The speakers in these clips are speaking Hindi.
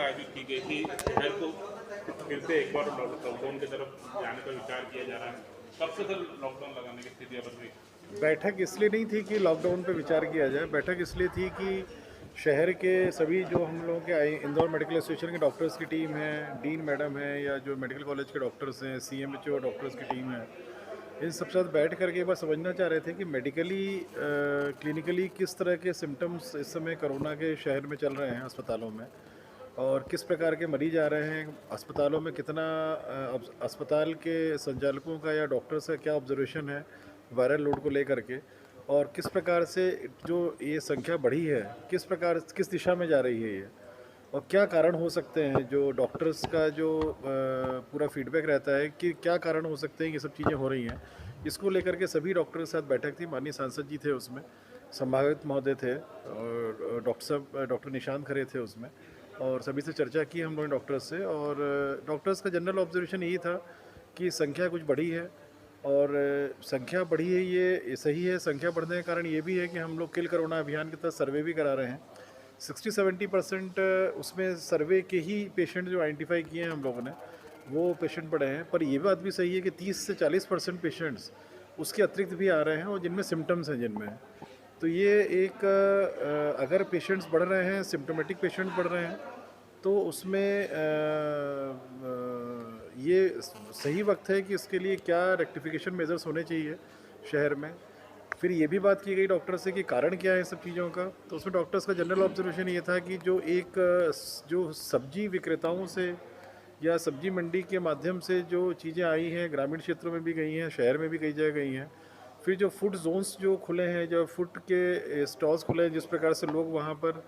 आयोजित की गई थी, शहर को फिर से एक बार लॉकडाउन की तरफ जाने का विचार किया जा रहा है। कब से सर लॉकडाउन लगाने की स्थिति बन रही? बैठक इसलिए नहीं थी कि लॉकडाउन पे विचार किया जाए। बैठक इसलिए थी कि शहर के सभी जो हम लोगों के इंदौर मेडिकल एसोसिएशन के डॉक्टर्स की टीम है, डीन मैडम है, या जो मेडिकल कॉलेज के डॉक्टर्स हैं, सीएमएचओ डॉक्टर्स की टीम है, इन सब साथ बैठ करके एक बार समझना चाह रहे थे कि मेडिकली क्लिनिकली किस तरह के सिम्टम्स इस समय कोरोना के शहर में चल रहे हैं अस्पतालों में, और किस प्रकार के मरीज आ रहे हैं अस्पतालों में, कितना अस्पताल के संचालकों का या डॉक्टर्स का क्या ऑब्जर्वेशन है वायरल लोड को लेकर के, और किस प्रकार से जो ये संख्या बढ़ी है किस दिशा में जा रही है ये, और क्या कारण हो सकते हैं। जो डॉक्टर्स का जो पूरा फीडबैक रहता है कि क्या कारण हो सकते हैं, ये सब चीज़ें हो रही हैं, इसको लेकर के सभी डॉक्टर के साथ बैठक थी। माननीय सांसद जी थे उसमें, संभागायुक्त महोदय थे, और डॉक्टर साहब डॉक्टर निशांत खरे थे उसमें, और सभी से चर्चा की हम लोगों ने डॉक्टर्स से। और डॉक्टर्स का जनरल ऑब्जर्वेशन यही था कि संख्या कुछ बढ़ी है, और संख्या बढ़ी है ये सही है। संख्या बढ़ने का कारण ये भी है कि हम लोग किल कोरोना अभियान के तहत सर्वे भी करा रहे हैं। 60-70% उसमें सर्वे के ही पेशेंट जो आइडेंटिफाई किए हैं हम लोगों ने, वो पेशेंट पड़े हैं। पर ये बात भी सही है कि 30 से 40% पेशेंट्स उसके अतिरिक्त भी आ रहे हैं, और जिनमें सिम्टम्स हैं जिनमें। तो ये एक अगर पेशेंट्स बढ़ रहे हैं, सिम्टोमेटिक पेशेंट बढ़ रहे हैं, तो उसमें ये सही वक्त है कि इसके लिए क्या रेक्टिफिकेशन मेजर्स होने चाहिए शहर में। फिर ये भी बात की गई डॉक्टर से कि कारण क्या है सब चीज़ों का। तो उसमें डॉक्टर्स का जनरल ऑब्जर्वेशन ये था कि जो सब्जी विक्रेताओं से या सब्जी मंडी के माध्यम से जो चीज़ें आई हैं, ग्रामीण क्षेत्रों में भी गई हैं, शहर में भी कई जगह गई हैं। फिर जो फूड जोन्स जो खुले हैं, जो फूड के स्टॉल्स खुले हैं, जिस प्रकार से लोग वहाँ पर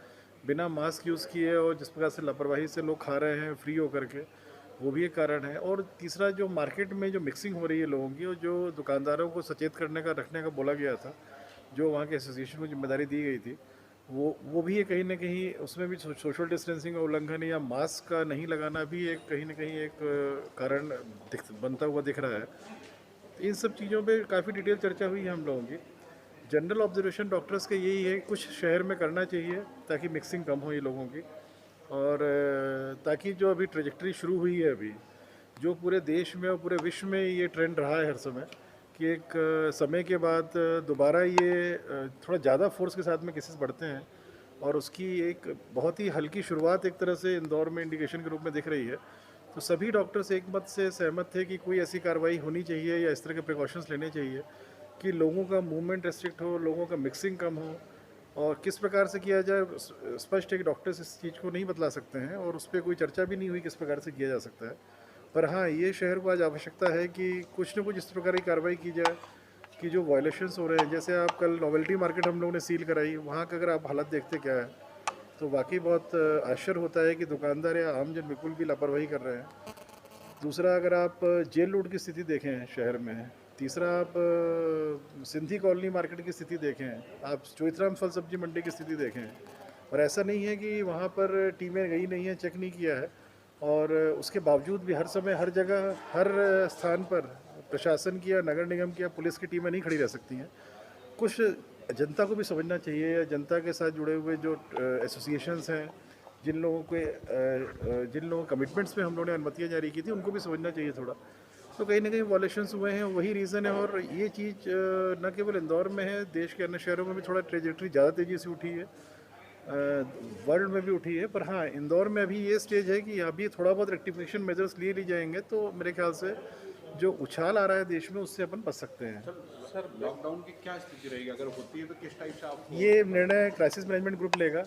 बिना मास्क यूज़ किए और जिस प्रकार से लापरवाही से लोग खा रहे हैं फ्री होकर के, वो भी एक कारण है। और तीसरा, जो मार्केट में जो मिक्सिंग हो रही है लोगों की, और जो दुकानदारों को सचेत करने का रखने का बोला गया था, जो वहाँ के एसोसिएशन को जिम्मेदारी दी गई थी, वो भी है कहीं ना कहीं। उसमें भी सोशल डिस्टेंसिंग का उल्लंघन या मास्क का नहीं लगाना भी एक कहीं ना कहीं एक कारण बनता हुआ दिख रहा है। तो इन सब चीज़ों पे काफ़ी डिटेल चर्चा हुई है हम लोगों की। जनरल ऑब्जर्वेशन डॉक्टर्स का यही है, कुछ शहर में करना चाहिए ताकि मिक्सिंग कम हो ये लोगों की, और ताकि जो अभी ट्रेजेक्ट्री शुरू हुई है अभी, जो पूरे देश में और पूरे विश्व में ये ट्रेंड रहा है हर समय, कि एक समय के बाद दोबारा ये थोड़ा ज़्यादा फोर्स के साथ में केसेस बढ़ते हैं, और उसकी एक बहुत ही हल्की शुरुआत एक तरह से इंदौर में इंडिकेशन के रूप में दिख रही है। तो सभी डॉक्टर्स एक मत से सहमत थे कि कोई ऐसी कार्रवाई होनी चाहिए या इस तरह के प्रिकॉशंस लेने चाहिए कि लोगों का मूवमेंट रेस्ट्रिक्ट हो, लोगों का मिक्सिंग कम हो। और किस प्रकार से किया जाए, स्पष्ट है कि डॉक्टर्स इस चीज़ को नहीं बतला सकते हैं, और उस पर कोई चर्चा भी नहीं हुई किस प्रकार से किया जा सकता है। पर हाँ, ये शहर को आज आवश्यकता है कि कुछ न कुछ इस प्रकार की कार्रवाई की जाए कि जो वायलेशंस हो रहे हैं, जैसे आप कल नोवेल्टी मार्केट हम लोगों ने सील कराई, वहाँ का अगर आप हालत देखते क्या है, तो वाकई बहुत आश्चर्य होता है कि दुकानदार या आमजन बिल्कुल भी लापरवाही कर रहे हैं। दूसरा, अगर आप जेल रोड की स्थिति देखें शहर में, तीसरा आप सिंधी कॉलोनी मार्केट की स्थिति देखें, आप चोइथराम फल सब्जी मंडी की स्थिति देखें, और ऐसा नहीं है कि वहाँ पर टीमें गई नहीं हैं, चेक नहीं किया है, और उसके बावजूद भी हर समय हर जगह हर स्थान पर प्रशासन की या नगर निगम की या पुलिस की टीमें नहीं खड़ी रह सकती हैं। कुछ जनता को भी समझना चाहिए, या जनता के साथ जुड़े हुए जो एसोसिएशंस हैं, जिन लोगों कमिटमेंट्स पे हम लोगों ने अनुमतियाँ जारी की थी, उनको भी समझना चाहिए थोड़ा। तो कहीं ना कहीं वॉलेशंस हुए हैं, वही रीज़न है। और ये चीज़ न केवल इंदौर में है, देश के अन्य शहरों में भी थोड़ा ट्रेजेक्ट्री ज़्यादा तेज़ी से उठी है, वर्ल्ड में भी उठी है। पर हाँ, इंदौर में अभी ये स्टेज है कि अभी थोड़ा बहुत रेक्टिफिकेशन मेजर्स लिए जाएंगे, तो मेरे ख्याल से जो उछाल आ रहा है देश में, उससे अपन बच सकते हैं। सर लॉकडाउन की क्या स्थिति रहेगी, अगर होती है तो किस टाइप से आप? ये निर्णय क्राइसिस मैनेजमेंट ग्रुप लेगा,